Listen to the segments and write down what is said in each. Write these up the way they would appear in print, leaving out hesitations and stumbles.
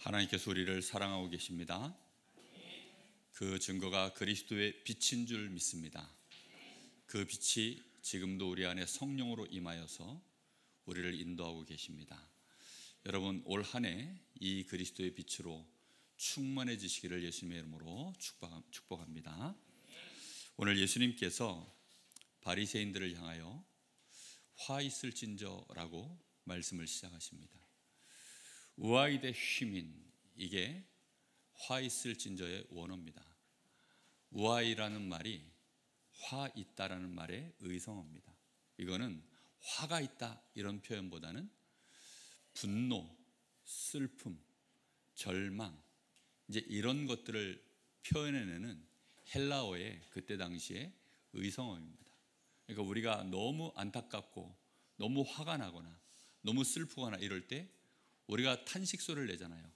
하나님께서 우리를 사랑하고 계십니다. 그 증거가 그리스도의 빛인 줄 믿습니다. 그 빛이 지금도 우리 안에 성령으로 임하여서 우리를 인도하고 계십니다. 여러분, 올 한 해 이 그리스도의 빛으로 충만해지시기를 예수님의 이름으로 축복합니다. 오늘 예수님께서 바리새인들을 향하여 화 있을진저라고 말씀을 시작하십니다. 우아이대 휘민, 이게 화 있을진저의 원어입니다. 우아이라는 말이 화 있다라는 말의 의성어입니다. 이거는 화가 있다 이런 표현보다는 분노, 슬픔, 절망, 이제 이런 것들을 표현해내는 헬라어의 그때 당시의 의성어입니다. 그러니까 우리가 너무 안타깝고 너무 화가 나거나 너무 슬프거나 이럴 때 우리가 탄식 소리를 내잖아요.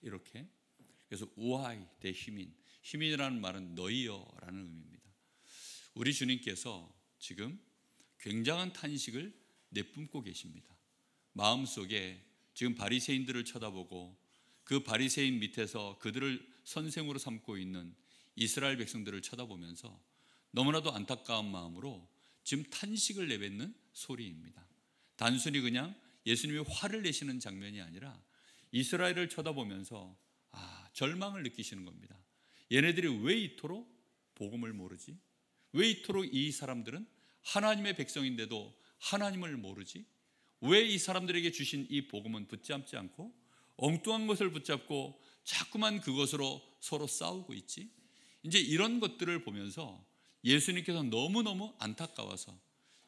이렇게. 그래서 우아이 대 휘민, 휘민이라는 말은 너희여라는 의미입니다. 우리 주님께서 지금 굉장한 탄식을 내뿜고 계십니다. 마음속에 지금 바리새인들을 쳐다보고 그 바리새인 밑에서 그들을 선생으로 삼고 있는 이스라엘 백성들을 쳐다보면서 너무나도 안타까운 마음으로 지금 탄식을 내뱉는 소리입니다. 단순히 그냥 예수님이 화를 내시는 장면이 아니라 이스라엘을 쳐다보면서 절망을 느끼시는 겁니다. 얘네들이 왜 이토록 복음을 모르지? 왜 이토록 이 사람들은 하나님의 백성인데도 하나님을 모르지? 왜 이 사람들에게 주신 이 복음은 붙잡지 않고 엉뚱한 것을 붙잡고 자꾸만 그것으로 서로 싸우고 있지? 이제 이런 것들을 보면서 예수님께서 너무너무 안타까워서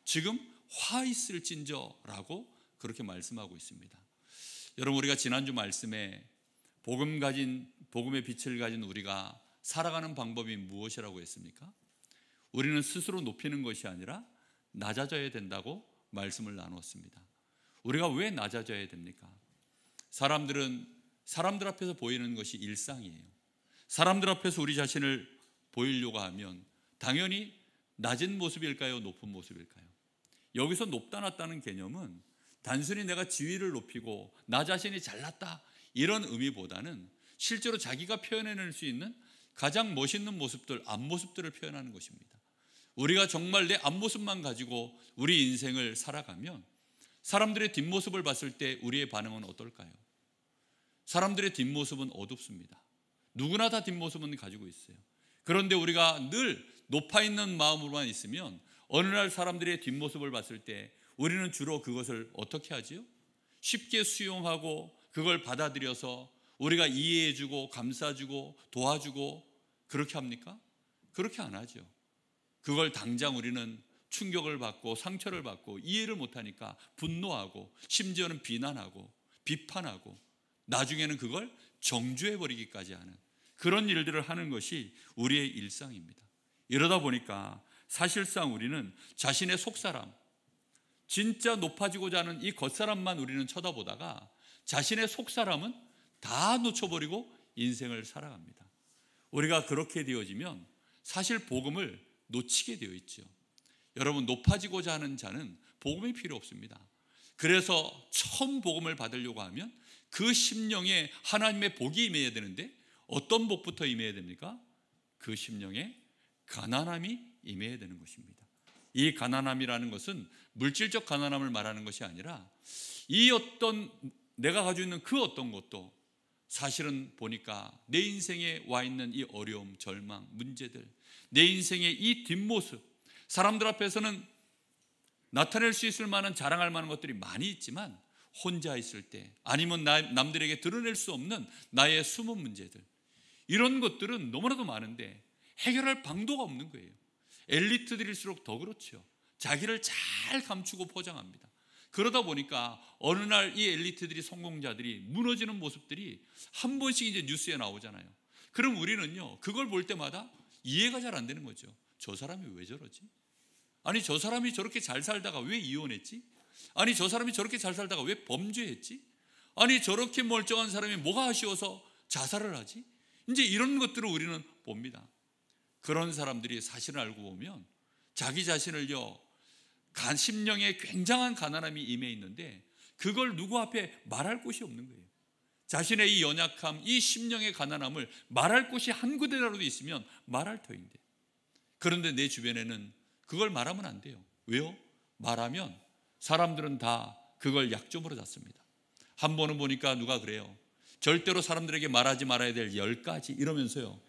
지금 화 있을진저라고 그렇게 말씀하고 있습니다. 여러분, 우리가 지난주 말씀에 복음의 빛을 가진 우리가 살아가는 방법이 무엇이라고 했습니까? 우리는 스스로 높이는 것이 아니라 낮아져야 된다고 말씀을 나누었습니다. 우리가 왜 낮아져야 됩니까? 사람들 앞에서 보이는 것이 일상이에요. 사람들 앞에서 우리 자신을 보이려고 하면 당연히 낮은 모습일까요? 높은 모습일까요? 여기서 높다 낮다는 개념은 단순히 내가 지위를 높이고 나 자신이 잘났다 이런 의미보다는 실제로 자기가 표현해낼 수 있는 가장 멋있는 모습들, 앞모습들을 표현하는 것입니다. 우리가 정말 내 앞모습만 가지고 우리 인생을 살아가면 사람들의 뒷모습을 봤을 때 우리의 반응은 어떨까요? 사람들의 뒷모습은 어둡습니다. 누구나 다 뒷모습은 가지고 있어요. 그런데 우리가 늘 높아있는 마음으로만 있으면 어느 날 사람들의 뒷모습을 봤을 때 우리는 주로 그것을 어떻게 하지요? 쉽게 수용하고 그걸 받아들여서 우리가 이해해주고 감싸주고 도와주고 그렇게 합니까? 그렇게 안 하죠. 그걸 당장 우리는 충격을 받고 상처를 받고 이해를 못하니까 분노하고 심지어는 비난하고 비판하고 나중에는 그걸 정죄해버리기까지 하는 그런 일들을 하는 것이 우리의 일상입니다. 이러다 보니까 사실상 우리는 자신의 속사람, 진짜 높아지고자 하는 이 겉사람만 우리는 쳐다보다가 자신의 속사람은 다 놓쳐버리고 인생을 살아갑니다. 우리가 그렇게 되어지면 사실 복음을 놓치게 되어 있죠. 여러분, 높아지고자 하는 자는 복음이 필요 없습니다. 그래서 처음 복음을 받으려고 하면 그 심령에 하나님의 복이 임해야 되는데 어떤 복부터 임해야 됩니까? 그 심령에 가난함이 임해야 되는 것입니다. 이 가난함이라는 것은 물질적 가난함을 말하는 것이 아니라 이 어떤 내가 가지고 있는 그 어떤 것도 사실은 보니까 내 인생에 와 있는 이 어려움, 절망, 문제들, 내 인생의 이 뒷모습, 사람들 앞에서는 나타낼 수 있을 만한 자랑할 만한 것들이 많이 있지만 혼자 있을 때 아니면 남들에게 드러낼 수 없는 나의 숨은 문제들, 이런 것들은 너무나도 많은데 해결할 방도가 없는 거예요. 엘리트들일수록 더 그렇죠. 자기를 잘 감추고 포장합니다. 그러다 보니까 어느 날 이 엘리트들이, 성공자들이 무너지는 모습들이 한 번씩 이제 뉴스에 나오잖아요. 그럼 우리는요, 그걸 볼 때마다 이해가 잘 안 되는 거죠. 저 사람이 왜 저러지? 아니, 저 사람이 저렇게 잘 살다가 왜 이혼했지? 아니, 저 사람이 저렇게 잘 살다가 왜 범죄했지? 아니, 저렇게 멀쩡한 사람이 뭐가 아쉬워서 자살을 하지? 이제 이런 것들을 우리는 봅니다. 그런 사람들이 사실을 알고 보면 자기 자신을요, 심령에 굉장한 가난함이 임해 있는데 그걸 누구 앞에 말할 곳이 없는 거예요. 자신의 이 연약함, 이 심령의 가난함을 말할 곳이 한 군데라도 있으면 말할 터인데, 그런데 내 주변에는 그걸 말하면 안 돼요. 왜요? 말하면 사람들은 다 그걸 약점으로 잡습니다. 한 번은 보니까 누가 그래요. 절대로 사람들에게 말하지 말아야 될 10가지 이러면서요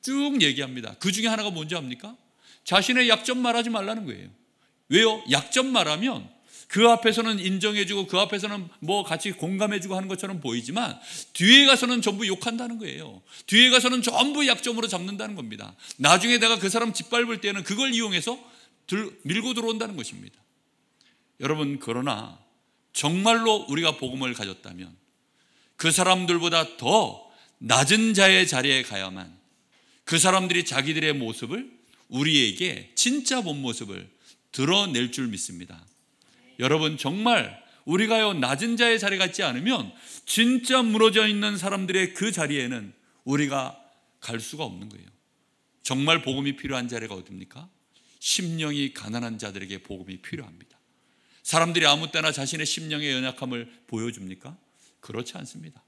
쭉 얘기합니다. 그 중에 하나가 뭔지 압니까? 자신의 약점 말하지 말라는 거예요. 왜요? 약점 말하면 그 앞에서는 인정해주고 그 앞에서는 뭐 같이 공감해주고 하는 것처럼 보이지만 뒤에 가서는 전부 욕한다는 거예요. 뒤에 가서는 전부 약점으로 잡는다는 겁니다. 나중에 내가 그 사람 짓밟을 때는 그걸 이용해서 밀고 들어온다는 것입니다. 여러분, 그러나 정말로 우리가 복음을 가졌다면 그 사람들보다 더 낮은 자의 자리에 가야만 그 사람들이 자기들의 모습을, 우리에게 진짜 본 모습을 드러낼 줄 믿습니다. 여러분, 정말 우리가요 낮은 자의 자리에 갔지 않으면 진짜 무너져 있는 사람들의 그 자리에는 우리가 갈 수가 없는 거예요. 정말 복음이 필요한 자리가 어딥니까? 심령이 가난한 자들에게 복음이 필요합니다. 사람들이 아무 때나 자신의 심령의 연약함을 보여줍니까? 그렇지 않습니다.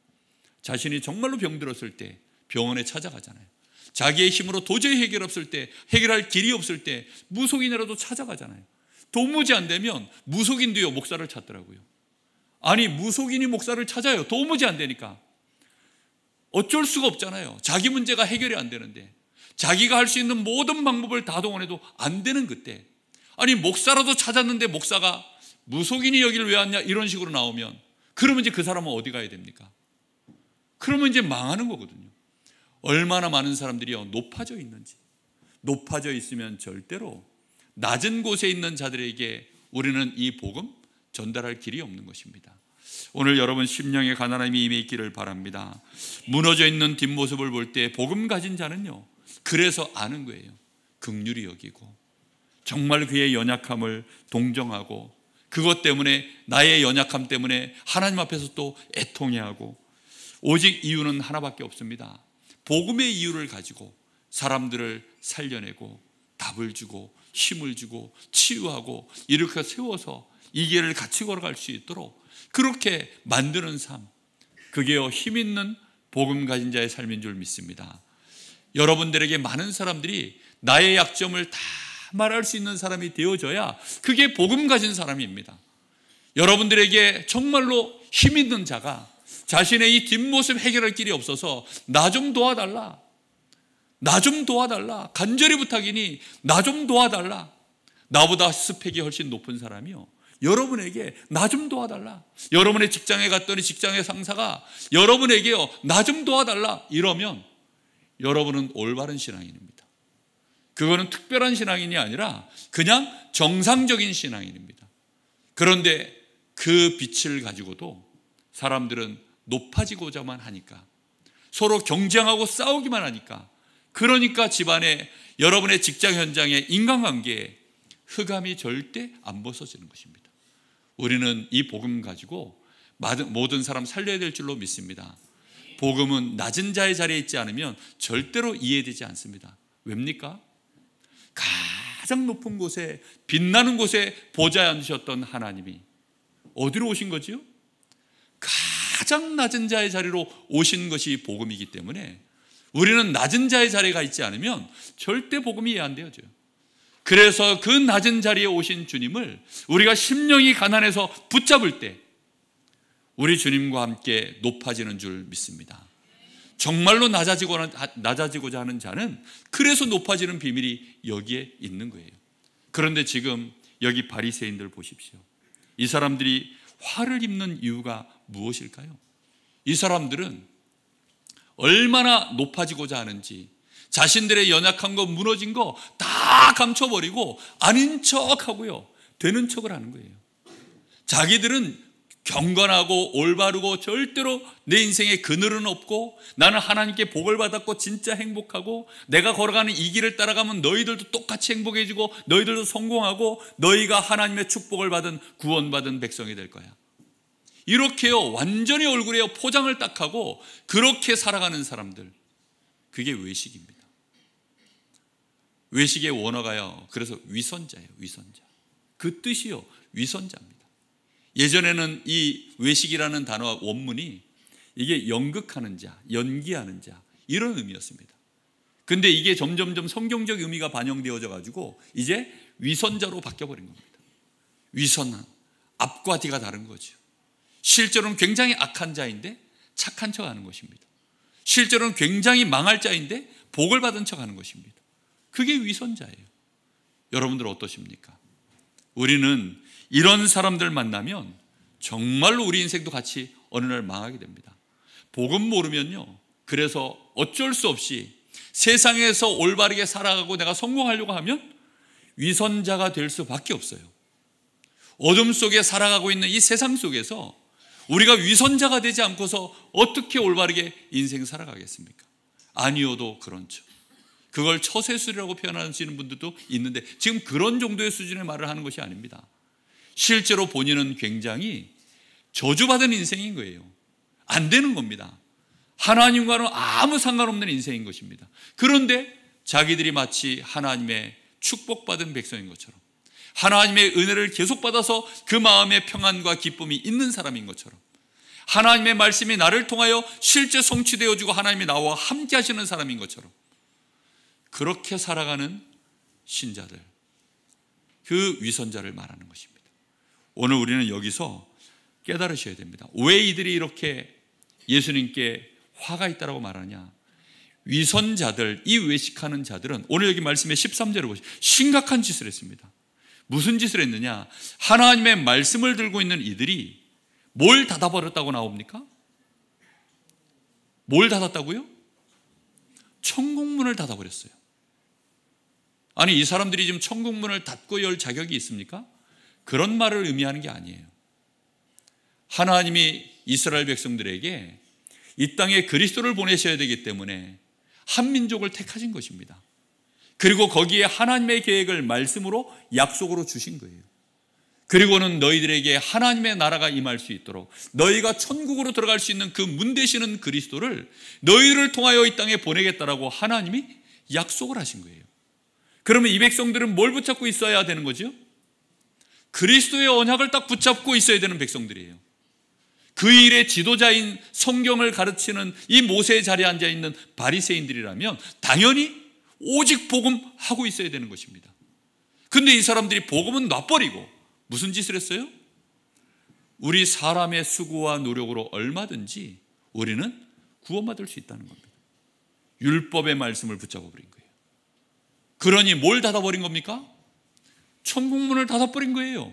자신이 정말로 병들었을 때 병원에 찾아가잖아요. 자기의 힘으로 도저히 해결 없을 때, 해결할 길이 없을 때 무속인이라도 찾아가잖아요. 도무지 안 되면 무속인도요 목사를 찾더라고요. 아니, 무속인이 목사를 찾아요. 도무지 안 되니까. 어쩔 수가 없잖아요. 자기 문제가 해결이 안 되는데, 자기가 할 수 있는 모든 방법을 다 동원해도 안 되는 그때, 아니 목사라도 찾았는데 목사가 무속인이 여기를 왜 왔냐 이런 식으로 나오면, 그러면 이제 그 사람은 어디 가야 됩니까? 그러면 이제 망하는 거거든요. 얼마나 많은 사람들이요 높아져 있는지. 높아져 있으면 절대로 낮은 곳에 있는 자들에게 우리는 이 복음 전달할 길이 없는 것입니다. 오늘 여러분 심령의 가난함이 임해 있기를 바랍니다. 무너져 있는 뒷모습을 볼 때 복음 가진 자는요 그래서 아는 거예요. 긍휼히 여기고 정말 그의 연약함을 동정하고, 그것 때문에, 나의 연약함 때문에 하나님 앞에서 또 애통해하고, 오직 이유는 하나밖에 없습니다. 복음의 이유를 가지고 사람들을 살려내고 답을 주고 힘을 주고 치유하고 이렇게 세워서 이 길을 같이 걸어갈 수 있도록 그렇게 만드는 삶, 그게요 힘 있는 복음 가진 자의 삶인 줄 믿습니다. 여러분들에게 많은 사람들이 나의 약점을 다 말할 수 있는 사람이 되어져야 그게 복음 가진 사람입니다. 여러분들에게 정말로 힘 있는 자가 자신의 이 뒷모습 해결할 길이 없어서 나 좀 도와달라, 나 좀 도와달라, 간절히 부탁이니 나 좀 도와달라, 나보다 스펙이 훨씬 높은 사람이요 여러분에게 나 좀 도와달라, 여러분의 직장에 갔더니 직장의 상사가 여러분에게요 나 좀 도와달라 이러면 여러분은 올바른 신앙인입니다. 그거는 특별한 신앙인이 아니라 그냥 정상적인 신앙인입니다. 그런데 그 빛을 가지고도 사람들은 높아지고자만 하니까, 서로 경쟁하고 싸우기만 하니까, 그러니까 집안에, 여러분의 직장 현장에, 인간관계에 흑암이 절대 안 벗어지는 것입니다. 우리는 이 복음 가지고 모든 사람 살려야 될 줄로 믿습니다. 복음은 낮은 자의 자리에 있지 않으면 절대로 이해되지 않습니다. 왜입니까? 가장 높은 곳에, 빛나는 곳에 보좌에 앉으셨던 하나님이 어디로 오신 거지요? 가장 낮은 자의 자리로 오신 것이 복음이기 때문에 우리는 낮은 자의 자리에 가 있지 않으면 절대 복음이 이해 안 되어져요. 그래서 그 낮은 자리에 오신 주님을 우리가 심령이 가난해서 붙잡을 때 우리 주님과 함께 높아지는 줄 믿습니다. 정말로 낮아지고자 하는 자는 그래서 높아지는 비밀이 여기에 있는 거예요. 그런데 지금 여기 바리새인들 보십시오. 이 사람들이 화를 입는 이유가 무엇일까요? 이 사람들은 얼마나 높아지고자 하는지 자신들의 연약한 거, 무너진 거 다 감춰버리고 아닌 척하고요 되는 척을 하는 거예요. 자기들은 경건하고 올바르고 절대로 내 인생에 그늘은 없고 나는 하나님께 복을 받았고 진짜 행복하고 내가 걸어가는 이 길을 따라가면 너희들도 똑같이 행복해지고 너희들도 성공하고 너희가 하나님의 축복을 받은 구원받은 백성이 될 거야. 이렇게요 완전히 얼굴에 포장을 딱 하고 그렇게 살아가는 사람들, 그게 외식입니다. 외식의 원어가요 그래서 위선자예요. 위선자. 그 뜻이요 위선자입니다. 예전에는 이 외식이라는 단어 원문이 이게 연극하는 자, 연기하는 자, 이런 의미였습니다. 근데 이게 점점점 성경적 의미가 반영되어져 가지고 이제 위선자로 바뀌어버린 겁니다. 위선, 앞과 뒤가 다른 거죠. 실제로는 굉장히 악한 자인데 착한 척하는 것입니다. 실제로는 굉장히 망할 자인데 복을 받은 척하는 것입니다. 그게 위선자예요. 여러분들 어떠십니까? 우리는 이런 사람들 만나면 정말로 우리 인생도 같이 어느 날 망하게 됩니다. 복음 모르면요, 그래서 어쩔 수 없이 세상에서 올바르게 살아가고 내가 성공하려고 하면 위선자가 될 수밖에 없어요. 어둠 속에 살아가고 있는 이 세상 속에서 우리가 위선자가 되지 않고서 어떻게 올바르게 인생 살아가겠습니까? 아니어도 그렇죠. 그걸 처세술이라고 표현하시는 분들도 있는데 지금 그런 정도의 수준의 말을 하는 것이 아닙니다. 실제로 본인은 굉장히 저주받은 인생인 거예요. 안 되는 겁니다. 하나님과는 아무 상관없는 인생인 것입니다. 그런데 자기들이 마치 하나님의 축복받은 백성인 것처럼, 하나님의 은혜를 계속 받아서 그 마음에 평안과 기쁨이 있는 사람인 것처럼, 하나님의 말씀이 나를 통하여 실제 성취되어지고 하나님이 나와 함께 하시는 사람인 것처럼 그렇게 살아가는 신자들, 그 위선자를 말하는 것입니다. 오늘 우리는 여기서 깨달으셔야 됩니다. 왜 이들이 이렇게 예수님께 화가 있다라고 말하냐? 위선자들, 이 외식하는 자들은 오늘 여기 말씀의 13절을 보시죠. 심각한 짓을 했습니다. 무슨 짓을 했느냐? 하나님의 말씀을 들고 있는 이들이 뭘 닫아버렸다고 나옵니까? 뭘 닫았다고요? 천국문을 닫아버렸어요. 아니, 이 사람들이 지금 천국문을 닫고 열 자격이 있습니까? 그런 말을 의미하는 게 아니에요. 하나님이 이스라엘 백성들에게 이 땅에 그리스도를 보내셔야 되기 때문에 한 민족을 택하신 것입니다. 그리고 거기에 하나님의 계획을 말씀으로 약속으로 주신 거예요. 그리고는 너희들에게 하나님의 나라가 임할 수 있도록 너희가 천국으로 들어갈 수 있는 그 문 되시는 그리스도를 너희를 통하여 이 땅에 보내겠다라고 하나님이 약속을 하신 거예요. 그러면 이 백성들은 뭘 붙잡고 있어야 되는 거죠? 그리스도의 언약을 딱 붙잡고 있어야 되는 백성들이에요. 그 일의 지도자인 성경을 가르치는 이 모세의 자리에 앉아있는 바리새인들이라면 당연히 오직 복음하고 있어야 되는 것입니다. 근데 이 사람들이 복음은 놔버리고 무슨 짓을 했어요? 우리 사람의 수고와 노력으로 얼마든지 우리는 구원받을 수 있다는 겁니다. 율법의 말씀을 붙잡아버린 거예요. 그러니 뭘 닫아버린 겁니까? 천국문을 닫아버린 거예요.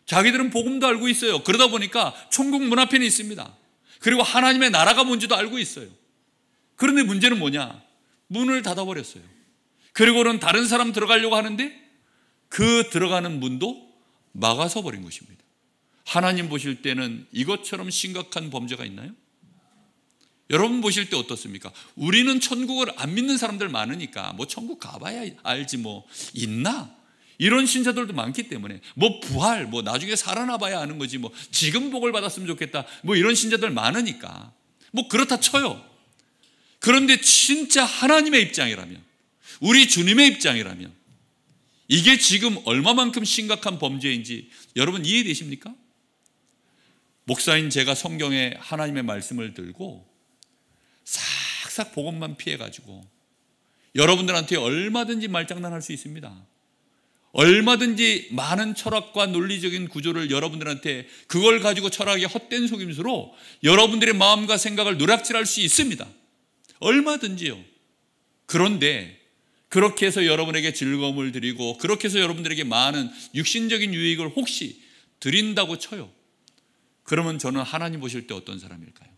자기들은 복음도 알고 있어요. 그러다 보니까 천국 문 앞에는 있습니다. 그리고 하나님의 나라가 뭔지도 알고 있어요. 그런데 문제는 뭐냐? 문을 닫아버렸어요. 그리고는 다른 사람 들어가려고 하는데 그 들어가는 문도 막아서 버린 것입니다. 하나님 보실 때는 이것처럼 심각한 범죄가 있나요? 여러분 보실 때 어떻습니까? 우리는 천국을 안 믿는 사람들 많으니까 뭐 천국 가봐야 알지 뭐 있나? 이런 신자들도 많기 때문에 뭐 부활, 뭐 나중에 살아나봐야 아는 거지 뭐 지금 복을 받았으면 좋겠다 뭐 이런 신자들 많으니까 뭐 그렇다 쳐요. 그런데 진짜 하나님의 입장이라면, 우리 주님의 입장이라면 이게 지금 얼마만큼 심각한 범죄인지 여러분 이해되십니까? 목사인 제가 성경에 하나님의 말씀을 들고 싹싹 복음만 피해가지고 여러분들한테 얼마든지 말장난할 수 있습니다. 얼마든지 많은 철학과 논리적인 구조를 여러분들한테 그걸 가지고 철학의 헛된 속임수로 여러분들의 마음과 생각을 누락질할 수 있습니다. 얼마든지요. 그런데 그렇게 해서 여러분에게 즐거움을 드리고 그렇게 해서 여러분들에게 많은 육신적인 유익을 혹시 드린다고 쳐요. 그러면 저는 하나님 보실 때 어떤 사람일까요?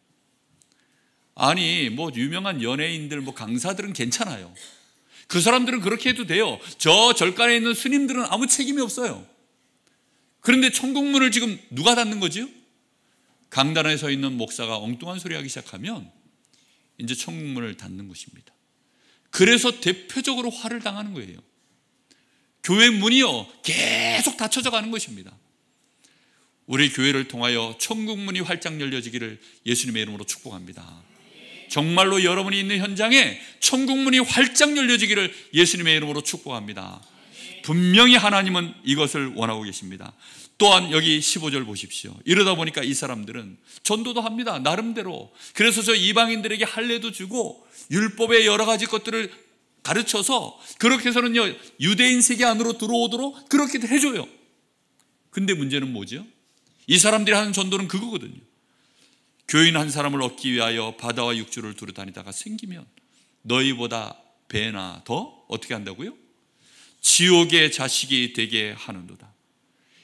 아니 뭐 유명한 연예인들 뭐 강사들은 괜찮아요. 그 사람들은 그렇게 해도 돼요. 저 절간에 있는 스님들은 아무 책임이 없어요. 그런데 천국문을 지금 누가 닫는 거지요? 강단에 서 있는 목사가 엉뚱한 소리 하기 시작하면 이제 천국문을 닫는 것입니다. 그래서 대표적으로 화를 당하는 거예요. 교회 문이요 계속 닫혀져 가는 것입니다. 우리 교회를 통하여 천국문이 활짝 열려지기를 예수님의 이름으로 축복합니다. 정말로 여러분이 있는 현장에 천국문이 활짝 열려지기를 예수님의 이름으로 축복합니다. 분명히 하나님은 이것을 원하고 계십니다. 또한 여기 15절 보십시오. 이러다 보니까 이 사람들은 전도도 합니다. 나름대로. 그래서 저 이방인들에게 할례도 주고 율법의 여러 가지 것들을 가르쳐서 그렇게 해서는요 유대인 세계 안으로 들어오도록 그렇게 해줘요. 근데 문제는 뭐죠? 이 사람들이 하는 전도는 그거거든요. 교인 한 사람을 얻기 위하여 바다와 육지를 두루 다니다가 생기면 너희보다 배나 더 어떻게 한다고요? 지옥의 자식이 되게 하는도다.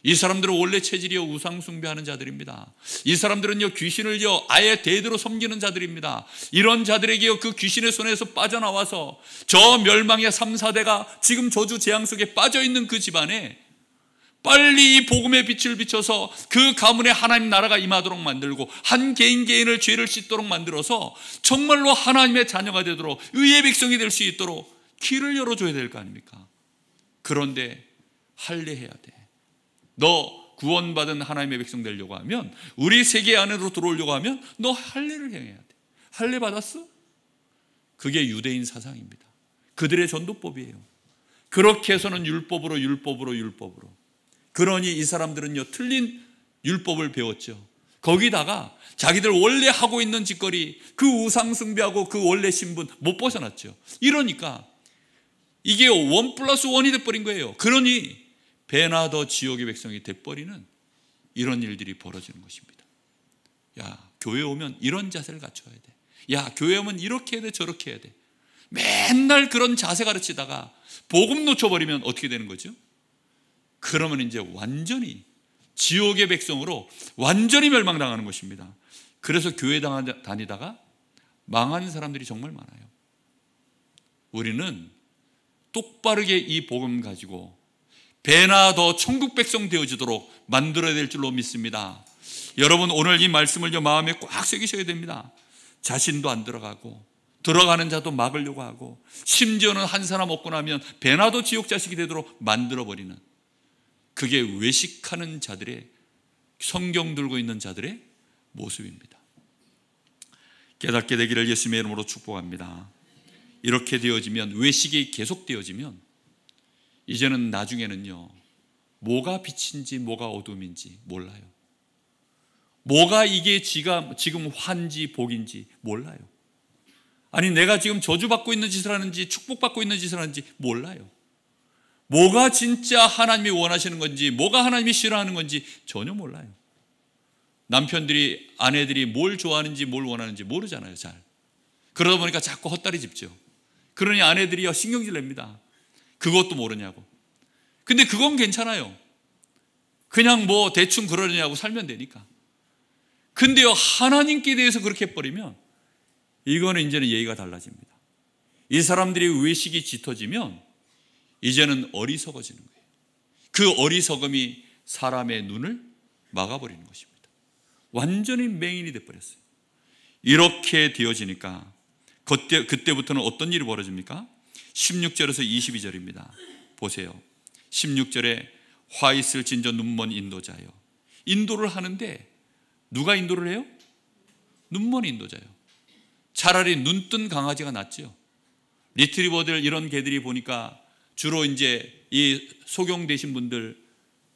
이 사람들은 원래 체질이요 우상 숭배하는 자들입니다. 이 사람들은요 귀신을요 아예 대대로 섬기는 자들입니다. 이런 자들에게요 그 귀신의 손에서 빠져나와서 저 멸망의 3, 4대가 지금 저주 재앙 속에 빠져있는 그 집안에 빨리 이 복음의 빛을 비춰서 그 가문에 하나님 나라가 임하도록 만들고 한 개인 개인을 죄를 씻도록 만들어서 정말로 하나님의 자녀가 되도록 의의 백성이 될 수 있도록 길을 열어줘야 될 거 아닙니까? 그런데 할례해야 돼. 너 구원받은 하나님의 백성 되려고 하면, 우리 세계 안으로 들어오려고 하면 너 할례를 행해야 돼. 할례 받았어? 그게 유대인 사상입니다. 그들의 전도법이에요. 그렇게 해서는 율법으로. 그러니 이 사람들은요 틀린 율법을 배웠죠. 거기다가 자기들 원래 하고 있는 짓거리, 그 우상 숭배하고 그 원래 신분 못 벗어났죠. 이러니까 이게 1+1이 돼버린 거예요. 그러니 배나 더 지옥의 백성이 돼버리는 이런 일들이 벌어지는 것입니다. 야, 교회 오면 이런 자세를 갖춰야 돼. 야, 교회 오면 이렇게 해야 돼, 저렇게 해야 돼. 맨날 그런 자세 가르치다가 복음 놓쳐버리면 어떻게 되는 거죠? 그러면 이제 완전히 지옥의 백성으로 완전히 멸망당하는 것입니다. 그래서 교회 다니다가 망하는 사람들이 정말 많아요. 우리는 똑바르게 이 복음 가지고 배나 더 천국 백성 되어지도록 만들어야 될 줄로 믿습니다. 여러분 오늘 이 말씀을 마음에 꽉 새기셔야 됩니다. 자신도 안 들어가고 들어가는 자도 막으려고 하고 심지어는 한 사람 얻고 나면 배나 더 지옥 자식이 되도록 만들어버리는, 그게 외식하는 자들의, 성경 들고 있는 자들의 모습입니다. 깨닫게 되기를 예수님의 이름으로 축복합니다. 이렇게 되어지면, 외식이 계속되어지면 이제는 나중에는요 뭐가 빛인지 뭐가 어둠인지 몰라요. 뭐가 이게 지금 환지 복인지 몰라요. 아니 내가 지금 저주받고 있는 짓을 하는지 축복받고 있는 짓을 하는지 몰라요. 뭐가 진짜 하나님이 원하시는 건지, 뭐가 하나님이 싫어하는 건지 전혀 몰라요. 남편들이, 아내들이 뭘 좋아하는지 뭘 원하는지 모르잖아요, 잘. 그러다 보니까 자꾸 헛다리 짚죠. 그러니 아내들이 신경질 냅니다. 그것도 모르냐고. 근데 그건 괜찮아요. 그냥 뭐 대충 그러려냐고 살면 되니까. 근데요, 하나님께 대해서 그렇게 해버리면 이거는 이제는 예의가 달라집니다. 이 사람들이 외식이 짙어지면 이제는 어리석어지는 거예요. 그 어리석음이 사람의 눈을 막아버리는 것입니다. 완전히 맹인이 돼버렸어요. 이렇게 되어지니까 그때부터는 어떤 일이 벌어집니까? 16절에서 22절입니다. 보세요. 16절에 화 있을 진저 눈먼 인도자요. 인도를 하는데 누가 인도를 해요? 눈먼 인도자요. 차라리 눈뜬 강아지가 낫죠. 리트리버들 이런 개들이 보니까 주로 이제 이 소경되신 분들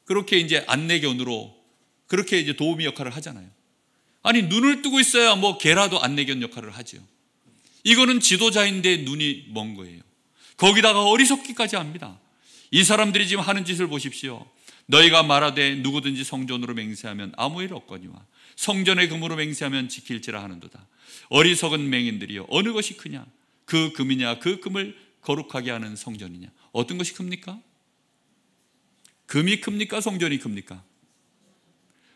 그렇게 이제 안내견으로 그렇게 이제 도우미 역할을 하잖아요. 아니 눈을 뜨고 있어야 뭐 개라도 안내견 역할을 하죠. 이거는 지도자인데 눈이 먼 거예요. 거기다가 어리석기까지 합니다. 이 사람들이 지금 하는 짓을 보십시오. 너희가 말하되 누구든지 성전으로 맹세하면 아무 일 없거니와 성전의 금으로 맹세하면 지킬지라 하는도다. 어리석은 맹인들이여, 어느 것이 크냐? 그 금이냐? 그 금을 거룩하게 하는 성전이냐? 어떤 것이 큽니까? 금이 큽니까? 성전이 큽니까?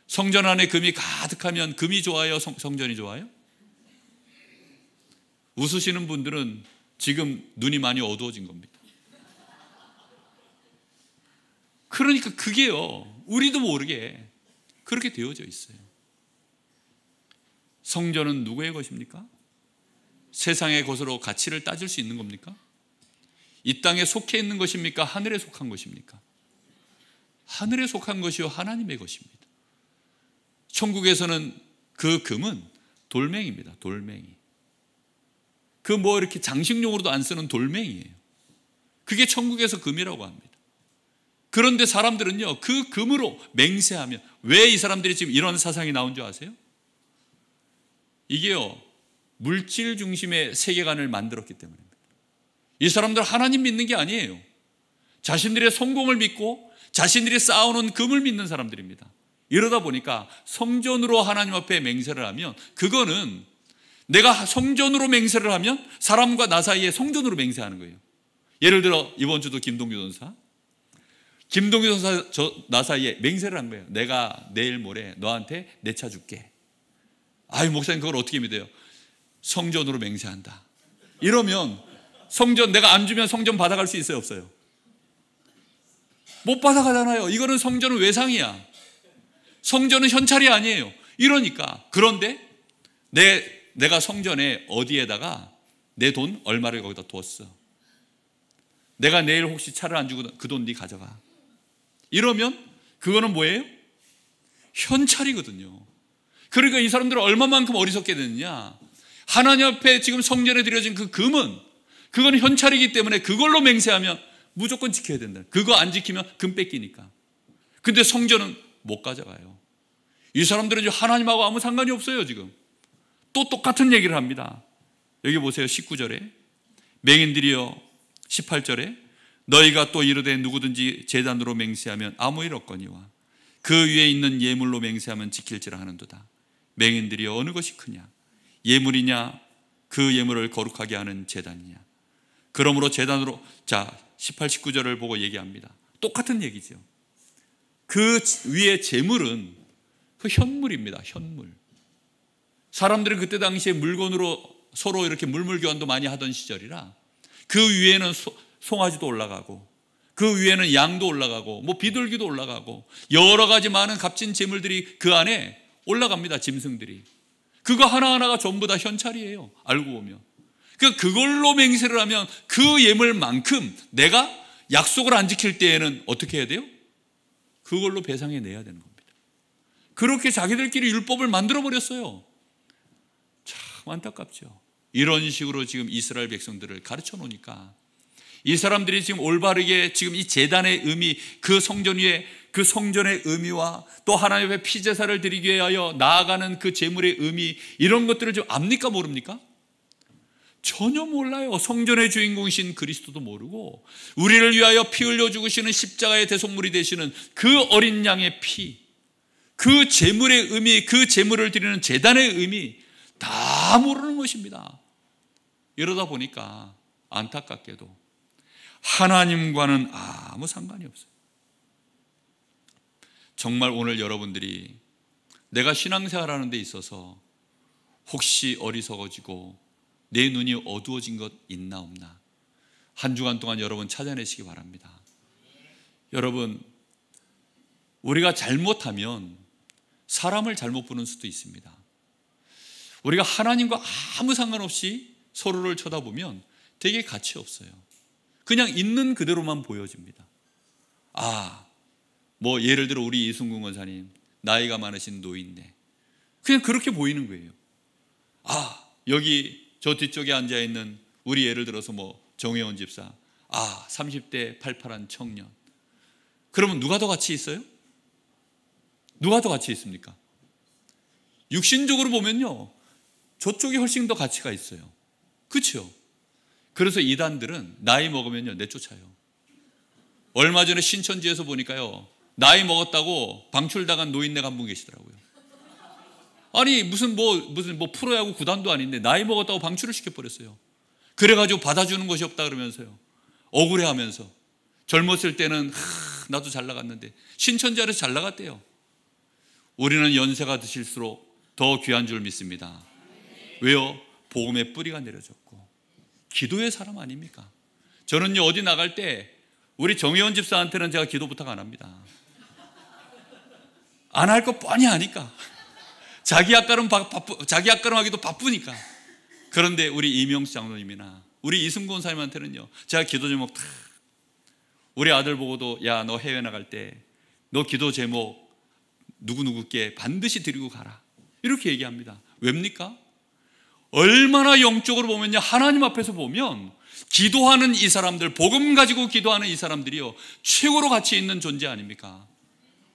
성전 안에 금이 가득하면 금이 좋아요? 성전이 좋아요? 웃으시는 분들은 지금 눈이 많이 어두워진 겁니다. 그러니까 그게요, 우리도 모르게 그렇게 되어져 있어요. 성전은 누구의 것입니까? 세상의 것으로 가치를 따질 수 있는 겁니까? 이 땅에 속해 있는 것입니까? 하늘에 속한 것입니까? 하늘에 속한 것이요 하나님의 것입니다. 천국에서는 그 금은 돌멩이입니다. 돌멩이. 그 뭐 이렇게 장식용으로도 안 쓰는 돌멩이에요. 그게 천국에서 금이라고 합니다. 그런데 사람들은요, 그 금으로 맹세하면, 왜 이 사람들이 지금 이런 사상이 나온 줄 아세요? 이게요, 물질 중심의 세계관을 만들었기 때문입니다. 이 사람들 하나님 믿는 게 아니에요. 자신들의 성공을 믿고 자신들이 쌓아놓은 금을 믿는 사람들입니다. 이러다 보니까 성전으로 하나님 앞에 맹세를 하면, 그거는 내가 성전으로 맹세를 하면 사람과 나 사이에 성전으로 맹세하는 거예요. 예를 들어 이번 주도 김동규 전사 나 사이에 맹세를 한 거예요. 내가 내일 모레 너한테 내 차 줄게. 아유, 목사님 그걸 어떻게 믿어요? 성전으로 맹세한다. 이러면 성전, 내가 안 주면 성전 받아갈 수 있어요, 없어요? 못 받아가잖아요. 이거는 성전은 외상이야. 성전은 현찰이 아니에요. 이러니까, 그런데 내가 성전에 어디에다가 내 돈 얼마를 거기다 뒀어. 내가 내일 혹시 차를 안 주고 그 돈 네 가져가. 이러면 그거는 뭐예요? 현찰이거든요. 그러니까 이 사람들은 얼마만큼 어리석게 됐느냐, 하나님 앞에 지금 성전에 드려진 그 금은, 그건 현찰이기 때문에 그걸로 맹세하면 무조건 지켜야 된다. 그거 안 지키면 금 뺏기니까. 근데 성전은 못 가져가요. 이 사람들은 하나님하고 아무 상관이 없어요. 지금 또 똑같은 얘기를 합니다. 여기 보세요. 19절에 맹인들이여, 18절에 너희가 또 이르되 누구든지 제단으로 맹세하면 아무 일 없거니와 그 위에 있는 예물로 맹세하면 지킬지라 하는도다. 맹인들이여, 어느 것이 크냐? 예물이냐? 그 예물을 거룩하게 하는 제단이냐? 그러므로 제단으로, 자 18, 19절을 보고 얘기합니다. 똑같은 얘기죠. 그 위에 제물은 그 현물입니다. 현물. 사람들은 그때 당시에 물건으로 서로 이렇게 물물 교환도 많이 하던 시절이라 그 위에는 송아지도 올라가고 그 위에는 양도 올라가고 뭐 비둘기도 올라가고 여러 가지 많은 값진 제물들이 그 안에 올라갑니다. 짐승들이. 그거 하나하나가 전부 다 현찰이에요. 알고 보면. 그러니까 그걸로 맹세를 하면 그 예물만큼 내가 약속을 안 지킬 때에는 어떻게 해야 돼요? 그걸로 배상해 내야 되는 겁니다. 그렇게 자기들끼리 율법을 만들어 버렸어요. 참 안타깝죠. 이런 식으로 지금 이스라엘 백성들을 가르쳐 놓으니까 이 사람들이 지금 올바르게 지금 이 제단의 의미, 그 성전 위에 그 성전의 의미와 또 하나님 앞에 피제사를 드리기 위하여 나아가는 그 제물의 의미, 이런 것들을 좀 압니까 모릅니까? 전혀 몰라요. 성전의 주인공이신 그리스도도 모르고 우리를 위하여 피 흘려 죽으시는 십자가의 대속물이 되시는 그 어린 양의 피, 그 제물의 의미, 그 제물을 드리는 제단의 의미 다 모르는 것입니다. 이러다 보니까 안타깝게도 하나님과는 아무 상관이 없어요. 정말 오늘 여러분들이 내가 신앙생활하는 데 있어서 혹시 어리석어지고 내 눈이 어두워진 것 있나 없나, 한 주간 동안 여러분 찾아내시기 바랍니다. 여러분, 우리가 잘못하면 사람을 잘못 보는 수도 있습니다. 우리가 하나님과 아무 상관없이 서로를 쳐다보면 되게 가치 없어요. 그냥 있는 그대로만 보여집니다. 뭐 예를 들어 우리 이승gun 권사님, 나이가 많으신 노인네, 그냥 그렇게 보이는 거예요. 여기 저 뒤쪽에 앉아있는 우리 예를 들어서 뭐 정혜원 집사, 30대 팔팔한 청년. 그러면 누가 더 가치 있어요? 누가 더 가치 있습니까? 육신적으로 보면요, 저쪽이 훨씬 더 가치가 있어요. 그렇죠? 그래서 이단들은 나이 먹으면요 내쫓아요. 얼마 전에 신천지에서 보니까요, 나이 먹었다고 방출당한 노인네가 한 분 계시더라고요. 아니 무슨 프로야구 구단도 아닌데 나이 먹었다고 방출을 시켜버렸어요. 그래가지고 받아주는 것이 없다 그러면서요, 억울해하면서. 젊었을 때는 나도 잘 나갔는데 신천지 아래서 잘 나갔대요. 우리는 연세가 드실수록 더 귀한 줄 믿습니다. 왜요? 복음의 뿌리가 내려졌고 기도의 사람 아닙니까? 저는요, 어디 나갈 때 우리 정혜원 집사한테는 제가 기도 부탁 안 합니다. 안 할 거 뻔히 아니까. 자기 앞가름 하기도 바쁘니까. 그런데 우리 이명수 장로님이나 우리 이승gun 사님한테는요, 제가 기도 제목 다, 우리 아들 보고도 야, 너 해외 나갈 때 너 기도 제목 누구누구께 반드시 드리고 가라, 이렇게 얘기합니다. 왜입니까? 얼마나 영적으로 보면요, 하나님 앞에서 보면 기도하는 이 사람들, 복음 가지고 기도하는 이 사람들이요, 최고로 가치 있는 존재 아닙니까?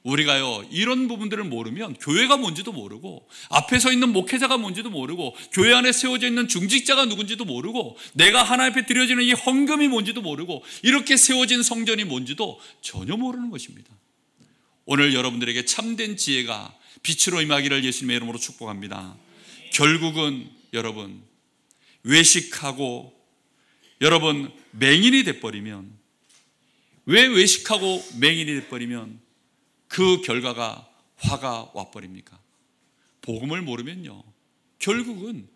우리가요, 이런 부분들을 모르면 교회가 뭔지도 모르고, 앞에 서 있는 목회자가 뭔지도 모르고, 교회 안에 세워져 있는 중직자가 누군지도 모르고, 내가 하나님 앞에 드려지는 이 헌금이 뭔지도 모르고, 이렇게 세워진 성전이 뭔지도 전혀 모르는 것입니다. 오늘 여러분들에게 참된 지혜가 빛으로 임하기를 예수님의 이름으로 축복합니다. 결국은 여러분, 외식하고 여러분 맹인이 돼버리면, 왜 외식하고 맹인이 돼버리면 그 결과가 화가 와버립니까? 복음을 모르면요, 결국은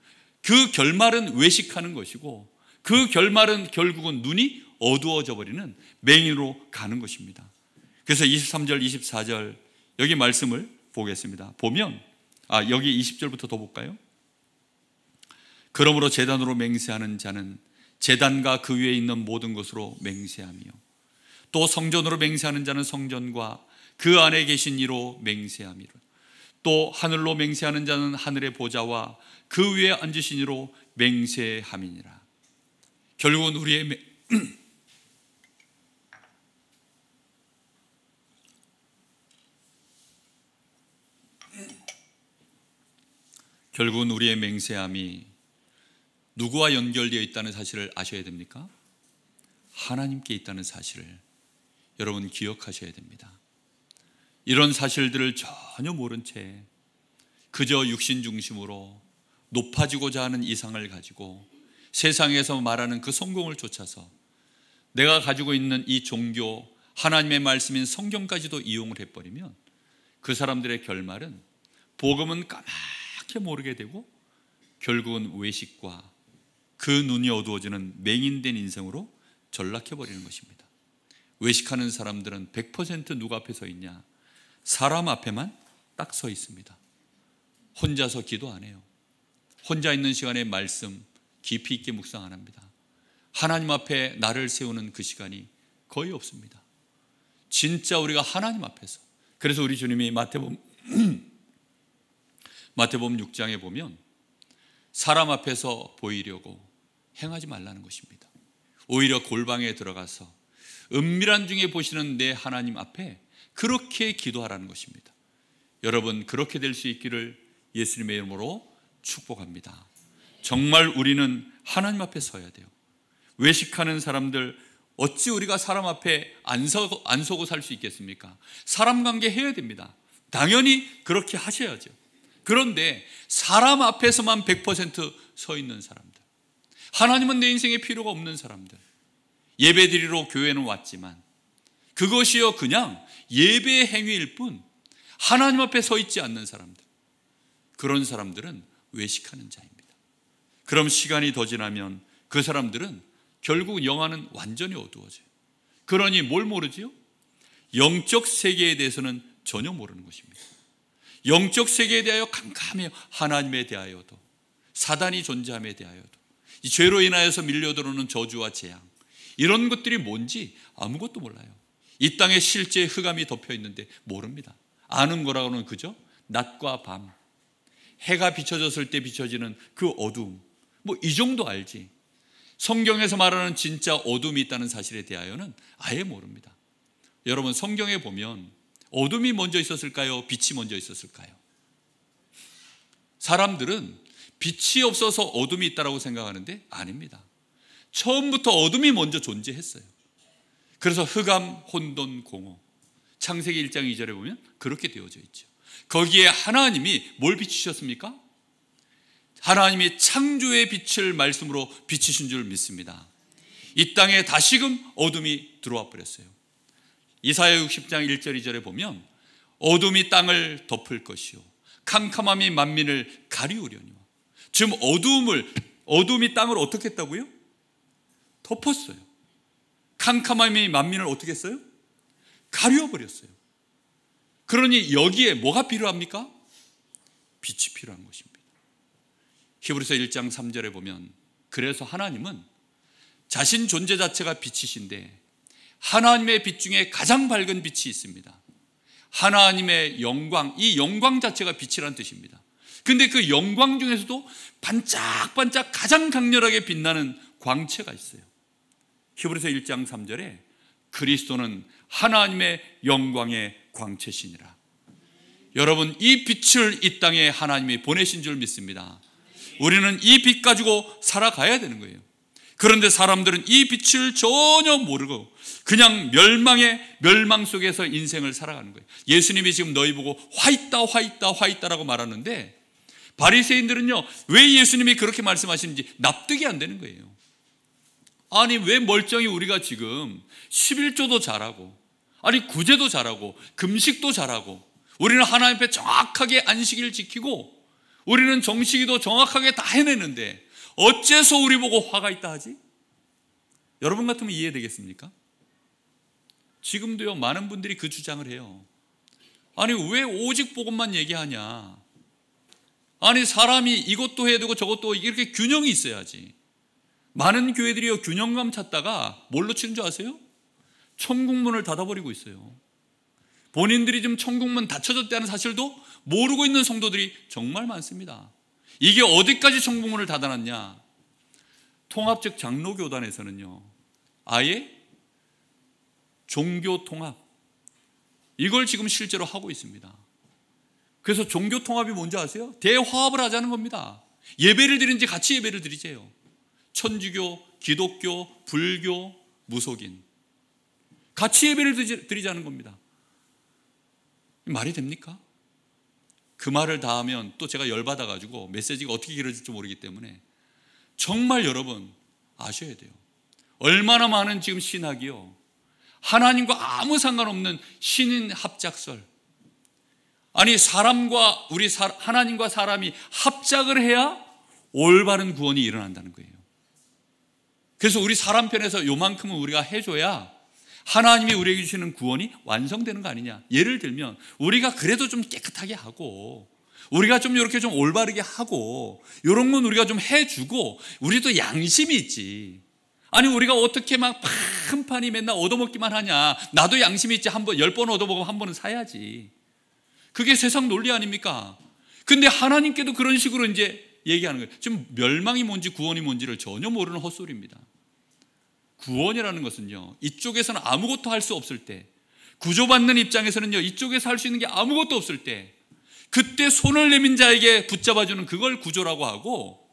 그 결말은 외식하는 것이고, 그 결말은 결국은 눈이 어두워져 버리는 맹인으로 가는 것입니다. 그래서 23절 24절 여기 말씀을 보겠습니다. 보면 여기 20절부터 더 볼까요? 그러므로 제단으로 맹세하는 자는 제단과 그 위에 있는 모든 것으로 맹세하며, 또 성전으로 맹세하는 자는 성전과 그 안에 계신 이로 맹세하미라. 또 하늘로 맹세하는 자는 하늘의 보좌와 그 위에 앉으신 이로 맹세함이니라. 결국은 우리의 맹세함이 누구와 연결되어 있다는 사실을 아셔야 됩니까? 하나님께 있다는 사실을 여러분 기억하셔야 됩니다. 이런 사실들을 전혀 모른 채 그저 육신 중심으로 높아지고자 하는 이상을 가지고 세상에서 말하는 그 성공을 쫓아서 내가 가지고 있는 이 종교, 하나님의 말씀인 성경까지도 이용을 해버리면 그 사람들의 결말은 복음은 까맣게 모르게 되고 결국은 외식과 그 눈이 어두워지는 맹인된 인생으로 전락해버리는 것입니다. 외식하는 사람들은 100% 누구 앞에 서 있냐? 사람 앞에만 딱 서 있습니다. 혼자서 기도 안 해요. 혼자 있는 시간에 말씀 깊이 있게 묵상 안 합니다. 하나님 앞에 나를 세우는 그 시간이 거의 없습니다. 진짜 우리가 하나님 앞에서, 그래서 우리 주님이 마태복음 6장에 보면 사람 앞에서 보이려고 행하지 말라는 것입니다. 오히려 골방에 들어가서 은밀한 중에 보시는 내 하나님 앞에 그렇게 기도하라는 것입니다. 여러분, 그렇게 될 수 있기를 예수님의 이름으로 축복합니다. 정말 우리는 하나님 앞에 서야 돼요. 외식하는 사람들, 어찌 우리가 사람 앞에 안 서고 살 수 있겠습니까? 사람 관계 해야 됩니다. 당연히 그렇게 하셔야죠. 그런데 사람 앞에서만 100% 서 있는 사람들, 하나님은 내 인생에 필요가 없는 사람들, 예배드리러 교회는 왔지만 그것이요 그냥 예배의 행위일 뿐 하나님 앞에 서 있지 않는 사람들, 그런 사람들은 외식하는 자입니다. 그럼 시간이 더 지나면 그 사람들은 결국 영안은 완전히 어두워져요. 그러니 뭘 모르지요? 영적 세계에 대해서는 전혀 모르는 것입니다. 영적 세계에 대하여 캄캄해요. 하나님에 대하여도, 사단이 존재함에 대하여도, 이 죄로 인하여서 밀려들어오는 저주와 재앙, 이런 것들이 뭔지 아무것도 몰라요. 이 땅에 실제 흑암이 덮여 있는데 모릅니다. 아는 거라고는 그저 낮과 밤, 해가 비춰졌을 때 비춰지는 그 어두움, 뭐 이 정도 알지, 성경에서 말하는 진짜 어둠이 있다는 사실에 대하여는 아예 모릅니다. 여러분, 성경에 보면 어둠이 먼저 있었을까요? 빛이 먼저 있었을까요? 사람들은 빛이 없어서 어둠이 있다고 생각하는데 아닙니다. 처음부터 어둠이 먼저 존재했어요. 그래서 흑암, 혼돈, 공허, 창세기 1장 2절에 보면 그렇게 되어져 있죠. 거기에 하나님이 뭘 비추셨습니까? 하나님이 창조의 빛을 말씀으로 비추신 줄 믿습니다. 이 땅에 다시금 어둠이 들어와 버렸어요. 이사야 60장 1절 2절에 보면 어둠이 땅을 덮을 것이요 캄캄함이 만민을 가리우려니와. 지금 어둠이 땅을 어떻게 했다고요? 덮었어요. 캄캄함이 만민을 어떻게 했어요? 가려버렸어요. 그러니 여기에 뭐가 필요합니까? 빛이 필요한 것입니다. 히브리서 1장 3절에 보면 그래서 하나님은 자신 존재 자체가 빛이신데 하나님의 빛 중에 가장 밝은 빛이 있습니다. 하나님의 영광, 이 영광 자체가 빛이라는 뜻입니다. 근데 그 영광 중에서도 반짝반짝 가장 강렬하게 빛나는 광채가 있어요. 히브리서 1장 3절에 그리스도는 하나님의 영광의 광채시니라. 여러분, 이 빛을 이 땅에 하나님이 보내신 줄 믿습니다. 우리는 이 빛 가지고 살아가야 되는 거예요. 그런데 사람들은 이 빛을 전혀 모르고 그냥 멸망 속에서 인생을 살아가는 거예요. 예수님이 지금 너희 보고 화 있다 라고 말하는데, 바리새인들은요, 왜 예수님이 그렇게 말씀하시는지 납득이 안 되는 거예요. 아니, 왜 멀쩡히 우리가 지금 11조도 잘하고, 아니 구제도 잘하고 금식도 잘하고, 우리는 하나님 앞에 정확하게 안식일을 지키고 우리는 정식이도 정확하게 다 해내는데 어째서 우리 보고 화가 있다 하지? 여러분 같으면 이해되겠습니까? 지금도요, 많은 분들이 그 주장을 해요. 아니, 왜 오직 복음만 얘기하냐? 아니, 사람이 이것도 해야 되고 저것도 이렇게 균형이 있어야지. 많은 교회들이요, 균형감 찾다가 뭘로 치는 줄 아세요? 천국문을 닫아버리고 있어요. 본인들이 지금 천국문 닫혀졌다는 사실도 모르고 있는 성도들이 정말 많습니다. 이게 어디까지 천국문을 닫아놨냐? 통합적 장로교단에서는요, 아예 종교 통합, 이걸 지금 실제로 하고 있습니다. 그래서 종교 통합이 뭔지 아세요? 대화합을 하자는 겁니다. 예배를 드리는지 같이 예배를 드리세요. 천주교, 기독교, 불교, 무속인 같이 예배를 드리자는 겁니다. 말이 됩니까? 그 말을 다 하면 또 제가 열받아가지고 메시지가 어떻게 길어질지 모르기 때문에 정말 여러분 아셔야 돼요. 얼마나 많은 지금 신학이요, 하나님과 아무 상관없는 신인 합작설, 아니 하나님과 사람이 합작을 해야 올바른 구원이 일어난다는 거예요. 그래서 우리 사람 편에서 요만큼은 우리가 해줘야 하나님이 우리에게 주시는 구원이 완성되는 거 아니냐. 예를 들면 우리가 그래도 좀 깨끗하게 하고, 우리가 좀 이렇게 좀 올바르게 하고, 이런 건 우리가 좀 해주고, 우리도 양심이 있지. 아니, 우리가 어떻게 막 한 판이 맨날 얻어먹기만 하냐. 나도 양심이 있지. 10번 얻어먹으면 한 번은 사야지. 그게 세상 논리 아닙니까? 근데 하나님께도 그런 식으로 이제 얘기하는 거예요. 지금 멸망이 뭔지 구원이 뭔지를 전혀 모르는 헛소리입니다. 구원이라는 것은요, 이쪽에서는 아무것도 할 수 없을 때, 구조받는 입장에서는요, 이쪽에서 할 수 있는 게 아무것도 없을 때, 그때 손을 내민 자에게 붙잡아주는 그걸 구조라고 하고,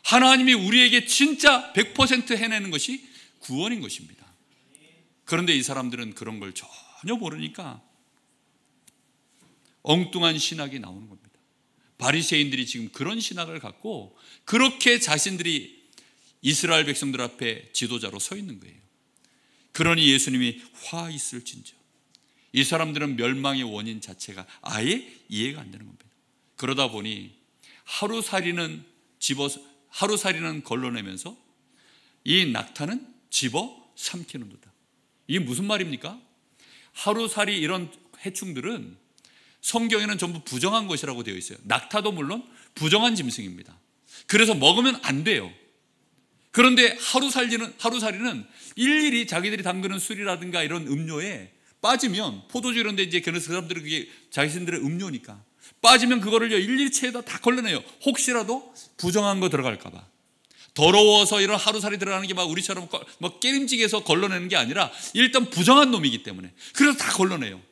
하나님이 우리에게 진짜 100% 해내는 것이 구원인 것입니다. 그런데 이 사람들은 그런 걸 전혀 모르니까 엉뚱한 신학이 나오는 겁니다. 바리새인들이 지금 그런 신학을 갖고 그렇게 자신들이 이스라엘 백성들 앞에 지도자로 서 있는 거예요. 그러니 예수님이 화 있을진저. 이 사람들은 멸망의 원인 자체가 아예 이해가 안 되는 겁니다. 그러다 보니 하루살이는 걸러내면서 이 낙타는 집어 삼키는도다. 이게 무슨 말입니까? 하루살이 이런 해충들은 성경에는 전부 부정한 것이라고 되어 있어요. 낙타도 물론 부정한 짐승입니다. 그래서 먹으면 안 돼요. 그런데 하루살이는 일일이 자기들이 담그는 술이라든가 이런 음료에 빠지면, 포도주 이런 데 이제 그 사람들은 그게 자신들의 음료니까 빠지면 그거를 일일이 체에다 다 걸러내요. 혹시라도 부정한 거 들어갈까 봐. 더러워서 이런 하루살이 들어가는 게 막 우리처럼 막 깨림직해서 걸러내는 게 아니라 일단 부정한 놈이기 때문에 그래서 다 걸러내요.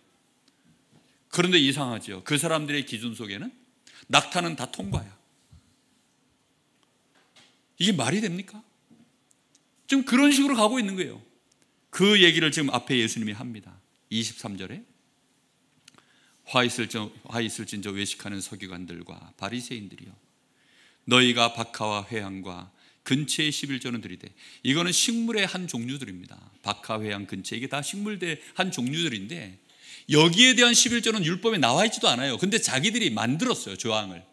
그런데 이상하죠. 그 사람들의 기준 속에는 낙타는 다 통과야. 이게 말이 됩니까? 지금 그런 식으로 가고 있는 거예요. 그 얘기를 지금 앞에 예수님이 합니다. 23절에 화 있을진저 외식하는 서기관들과 바리새인들이여, 너희가 박하와 회향과 근처의 11조는 드리되. 이거는 식물의 한 종류들입니다. 박하, 회향, 근처, 이게 다 식물의 한 종류들인데 여기에 대한 11조는 율법에 나와 있지도 않아요. 근데 자기들이 만들었어요, 조항을.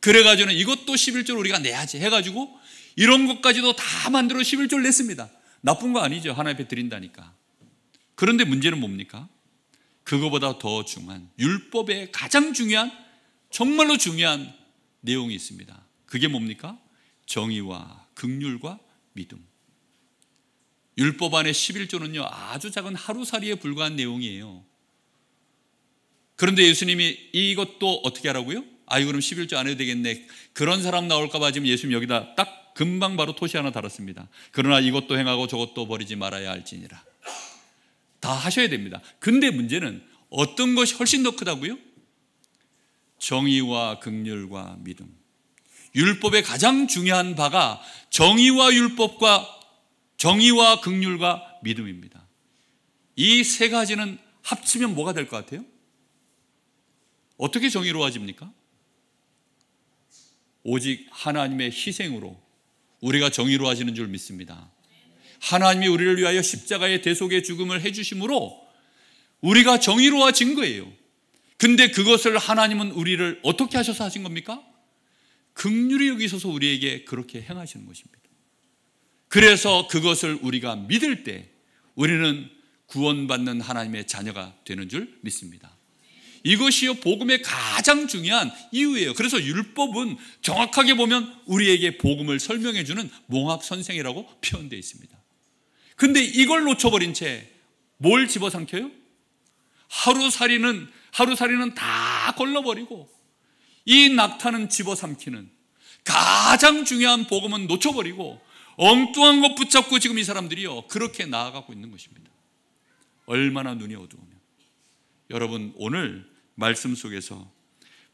그래가지고는 이것도 11조를 우리가 내야지 해가지고 이런 것까지도 다 만들어 11조를 냈습니다. 나쁜 거 아니죠, 하나님 앞에 드린다니까. 그런데 문제는 뭡니까? 그거보다 더 중요한, 율법의 가장 중요한, 정말로 중요한 내용이 있습니다. 그게 뭡니까? 정의와 긍휼과 믿음. 율법 안에 11조는요 아주 작은 하루살이에 불과한 내용이에요. 그런데 예수님이 이것도 어떻게 하라고요? 아이 그럼 11조 안 해도 되겠네. 그런 사람 나올까 봐 지금 예수님 여기다 딱 금방 바로 토시 하나 달았습니다. 그러나 이것도 행하고 저것도 버리지 말아야 할지니라. 다 하셔야 됩니다. 근데 문제는 어떤 것이 훨씬 더 크다고요? 정의와 긍휼과 믿음. 율법의 가장 중요한 바가 정의와 긍휼과 믿음입니다. 이 세 가지는 합치면 뭐가 될 것 같아요? 어떻게 정의로워집니까? 오직 하나님의 희생으로 우리가 정의로워지는 줄 믿습니다. 하나님이 우리를 위하여 십자가의 대속의 죽음을 해주심으로 우리가 정의로워진 거예요. 근데 그것을 하나님은 우리를 어떻게 하셔서 하신 겁니까? 긍휼히 여기셔서 우리에게 그렇게 행하시는 것입니다. 그래서 그것을 우리가 믿을 때 우리는 구원받는 하나님의 자녀가 되는 줄 믿습니다. 이것이요 복음의 가장 중요한 이유예요. 그래서 율법은 정확하게 보면 우리에게 복음을 설명해 주는 몽학 선생이라고 표현되어 있습니다. 근데 이걸 놓쳐버린 채 뭘 집어삼켜요? 하루살이는 다 걸러버리고 이 낙타는 집어삼키는 가장 중요한 복음은 놓쳐버리고 엉뚱한 것 붙잡고 지금 이 사람들이요 그렇게 나아가고 있는 것입니다. 얼마나 눈이 어두우면. 여러분 오늘 말씀 속에서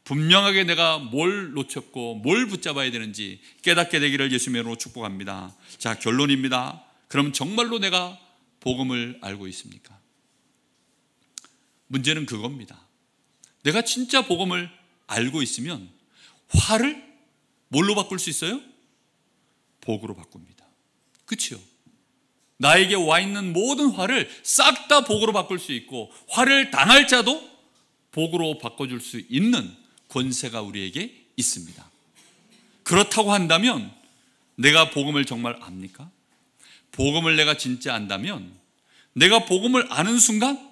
분명하게 내가 뭘 놓쳤고 뭘 붙잡아야 되는지 깨닫게 되기를 예수님으로 축복합니다. 자, 결론입니다. 그럼 정말로 내가 복음을 알고 있습니까? 문제는 그겁니다. 내가 진짜 복음을 알고 있으면 화를 뭘로 바꿀 수 있어요? 복으로 바꿉니다. 그렇죠? 나에게 와 있는 모든 화를 싹 다 복으로 바꿀 수 있고 화를 당할 자도 복으로 바꿔줄 수 있는 권세가 우리에게 있습니다. 그렇다고 한다면 내가 복음을 정말 압니까? 복음을 내가 진짜 안다면 내가 복음을 아는 순간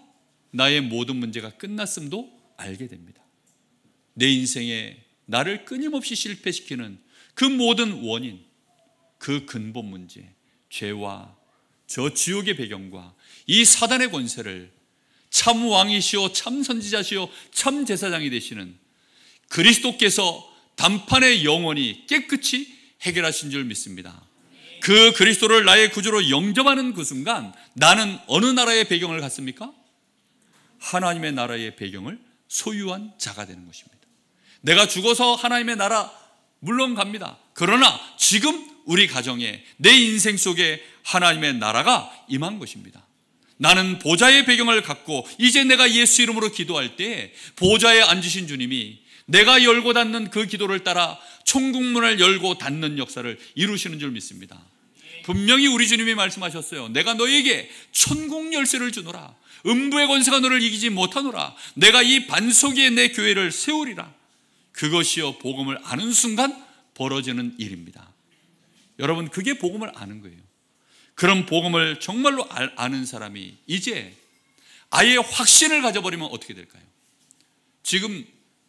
나의 모든 문제가 끝났음도 알게 됩니다. 내 인생에 나를 끊임없이 실패시키는 그 모든 원인, 그 근본 문제, 죄와 저 지옥의 배경과 이 사단의 권세를 참 왕이시오 참 선지자시오 참 제사장이 되시는 그리스도께서 단판의 영원히 깨끗이 해결하신 줄 믿습니다. 그 그리스도를 나의 구주로 영접하는 그 순간 나는 어느 나라의 배경을 갖습니까? 하나님의 나라의 배경을 소유한 자가 되는 것입니다. 내가 죽어서 하나님의 나라 물론 갑니다. 그러나 지금 우리 가정에 내 인생 속에 하나님의 나라가 임한 것입니다. 나는 보좌의 배경을 갖고 이제 내가 예수 이름으로 기도할 때 보좌에 앉으신 주님이 내가 열고 닫는 그 기도를 따라 천국문을 열고 닫는 역사를 이루시는 줄 믿습니다. 분명히 우리 주님이 말씀하셨어요. 내가 너에게 천국 열쇠를 주노라. 음부의 권세가 너를 이기지 못하노라. 내가 이 반석 위에 내 교회를 세우리라. 그것이요 복음을 아는 순간 벌어지는 일입니다. 여러분 그게 복음을 아는 거예요. 그런 복음을 정말로 아는 사람이 이제 아예 확신을 가져버리면 어떻게 될까요? 지금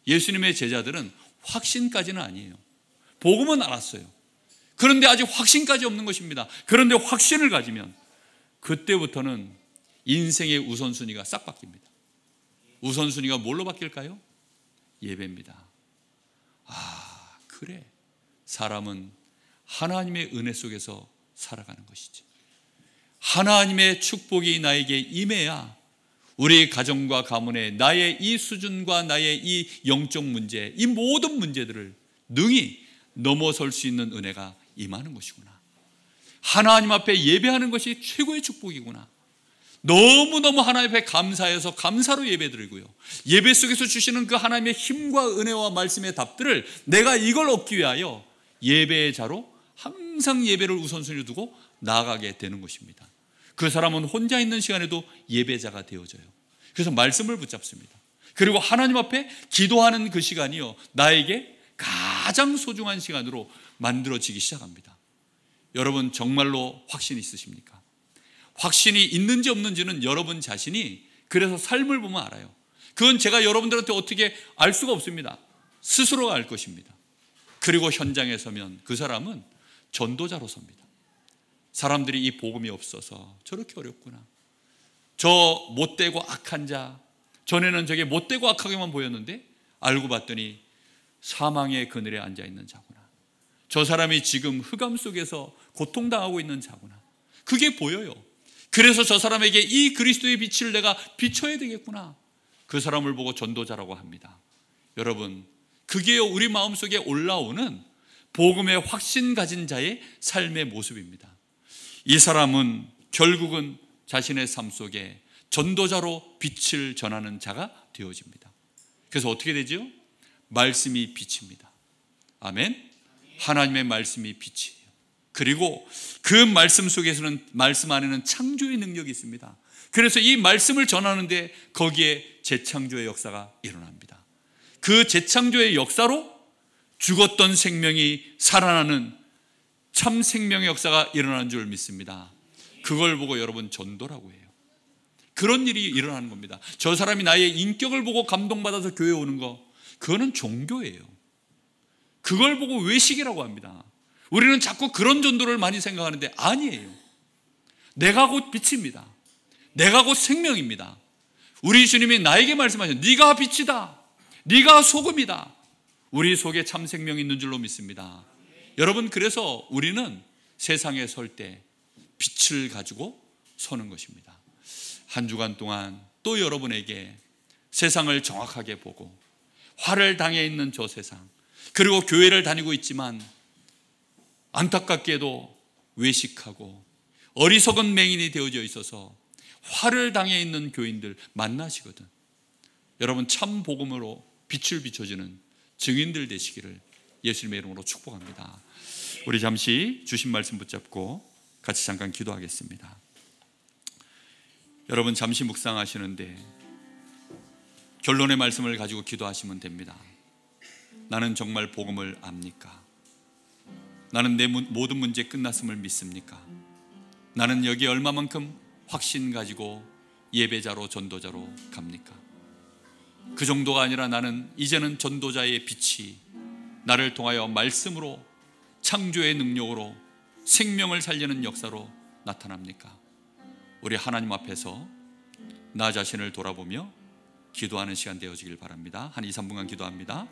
예수님의 제자들은 확신까지는 아니에요. 복음은 알았어요. 그런데 아직 확신까지 없는 것입니다. 그런데 확신을 가지면 그때부터는 인생의 우선순위가 싹 바뀝니다. 우선순위가 뭘로 바뀔까요? 예배입니다. 아, 그래. 사람은 하나님의 은혜 속에서 살아가는 것이지. 하나님의 축복이 나에게 임해야 우리 가정과 가문에 나의 이 수준과 나의 이 영적 문제, 이 모든 문제들을 능히 넘어설 수 있는 은혜가 임하는 것이구나. 하나님 앞에 예배하는 것이 최고의 축복이구나. 너무너무 하나님 앞에 감사해서 감사로 예배드리고요. 예배 속에서 주시는 그 하나님의 힘과 은혜와 말씀의 답들을 내가 이걸 얻기 위하여 예배의 자로 항상 예배를 우선순위로 두고 나아가게 되는 것입니다. 그 사람은 혼자 있는 시간에도 예배자가 되어져요. 그래서 말씀을 붙잡습니다. 그리고 하나님 앞에 기도하는 그 시간이요 나에게 가장 소중한 시간으로 만들어지기 시작합니다. 여러분 정말로 확신이 있으십니까? 확신이 있는지 없는지는 여러분 자신이 그래서 삶을 보면 알아요. 그건 제가 여러분들한테 어떻게 알 수가 없습니다. 스스로가 알 것입니다. 그리고 현장에 서면 그 사람은 전도자로 섭니다. 사람들이 이 복음이 없어서 저렇게 어렵구나. 저 못되고 악한 자, 전에는 저게 못되고 악하게만 보였는데 알고 봤더니 사망의 그늘에 앉아 있는 자구나. 저 사람이 지금 흑암 속에서 고통당하고 있는 자구나. 그게 보여요. 그래서 저 사람에게 이 그리스도의 빛을 내가 비춰야 되겠구나. 그 사람을 보고 전도자라고 합니다. 여러분, 그게 우리 마음속에 올라오는 복음의 확신 가진 자의 삶의 모습입니다. 이 사람은 결국은 자신의 삶 속에 전도자로 빛을 전하는 자가 되어집니다. 그래서 어떻게 되죠? 말씀이 빛입니다. 아멘. 하나님의 말씀이 빛이에요. 그리고 그 말씀 속에서는, 말씀 안에는 창조의 능력이 있습니다. 그래서 이 말씀을 전하는데 거기에 재창조의 역사가 일어납니다. 그 재창조의 역사로 죽었던 생명이 살아나는 참 생명의 역사가 일어나는 줄 믿습니다. 그걸 보고 여러분 전도라고 해요. 그런 일이 일어나는 겁니다. 저 사람이 나의 인격을 보고 감동받아서 교회 오는 거, 그거는 종교예요. 그걸 보고 외식이라고 합니다. 우리는 자꾸 그런 전도를 많이 생각하는데 아니에요. 내가 곧 빛입니다. 내가 곧 생명입니다. 우리 주님이 나에게 말씀하셨어요. 네가 빛이다. 네가 소금이다. 우리 속에 참 생명이 있는 줄로 믿습니다. 여러분, 그래서 우리는 세상에 설 때 빛을 가지고 서는 것입니다. 한 주간 동안 또 여러분에게 세상을 정확하게 보고 화를 당해 있는 저 세상, 그리고 교회를 다니고 있지만 안타깝게도 외식하고 어리석은 맹인이 되어져 있어서 화를 당해 있는 교인들 만나시거든. 여러분, 참 복음으로 빛을 비춰주는 증인들 되시기를 예수님의 이름으로 축복합니다. 우리 잠시 주신 말씀 붙잡고 같이 잠깐 기도하겠습니다. 여러분, 잠시 묵상하시는데 결론의 말씀을 가지고 기도하시면 됩니다. 나는 정말 복음을 압니까? 나는 내 모든 문제 끝났음을 믿습니까? 나는 여기 얼마만큼 확신 가지고 예배자로 전도자로 갑니까? 그 정도가 아니라 나는 이제는 전도자의 빛이 나를 통하여 말씀으로, 창조의 능력으로, 생명을 살리는 역사로 나타납니까? 우리 하나님 앞에서 나 자신을 돌아보며 기도하는 시간 되어지길 바랍니다. 한 2, 3분간 기도합니다.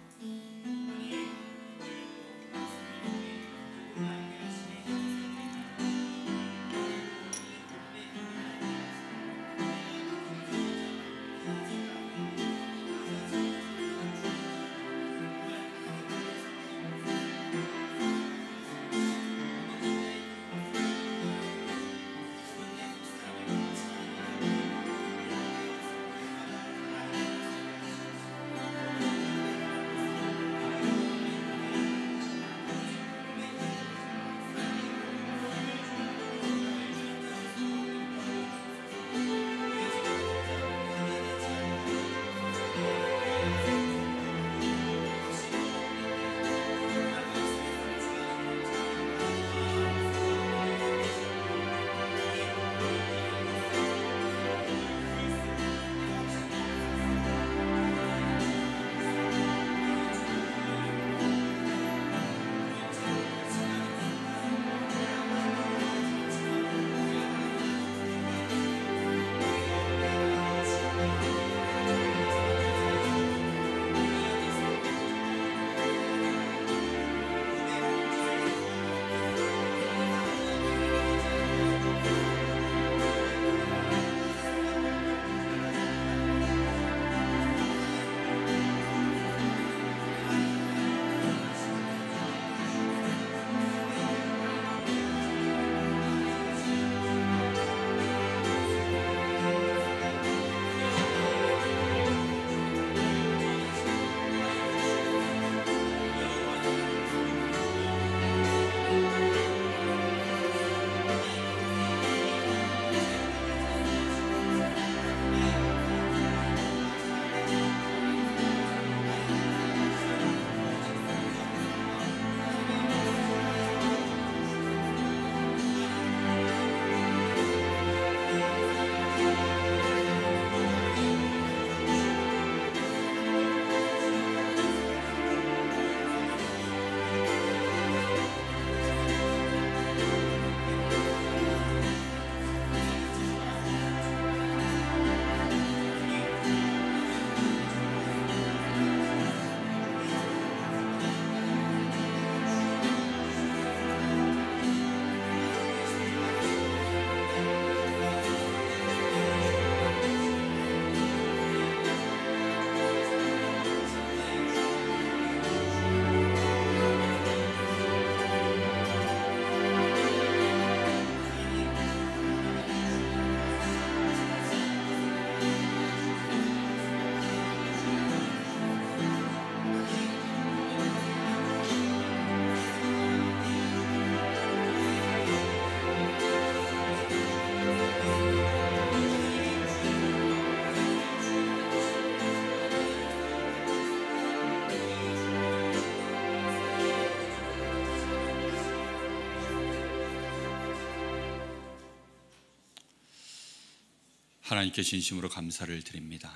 하나님께 진심으로 감사를 드립니다.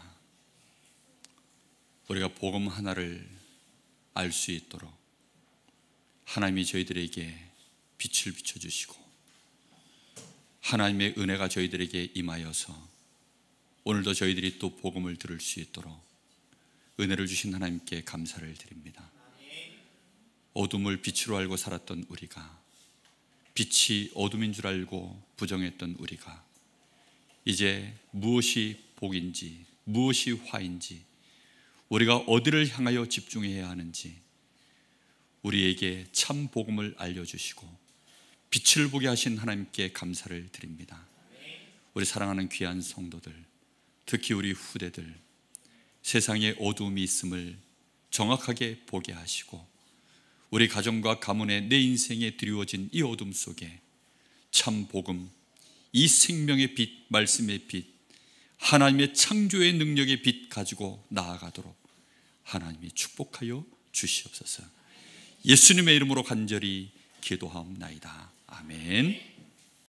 우리가 복음 하나를 알 수 있도록 하나님이 저희들에게 빛을 비춰주시고 하나님의 은혜가 저희들에게 임하여서 오늘도 저희들이 또 복음을 들을 수 있도록 은혜를 주신 하나님께 감사를 드립니다. 어둠을 빛으로 알고 살았던 우리가, 빛이 어둠인 줄 알고 부정했던 우리가 이제 무엇이 복인지 무엇이 화인지, 우리가 어디를 향하여 집중해야 하는지 우리에게 참 복음을 알려주시고 빛을 보게 하신 하나님께 감사를 드립니다. 우리 사랑하는 귀한 성도들, 특히 우리 후대들, 세상에 어두움이 있음을 정확하게 보게 하시고 우리 가정과 가문의 내 인생에 드리워진 이 어둠 속에 참 복음, 이 생명의 빛, 말씀의 빛, 하나님의 창조의 능력의 빛 가지고 나아가도록 하나님이 축복하여 주시옵소서. 예수님의 이름으로 간절히 기도하옵나이다. 아멘.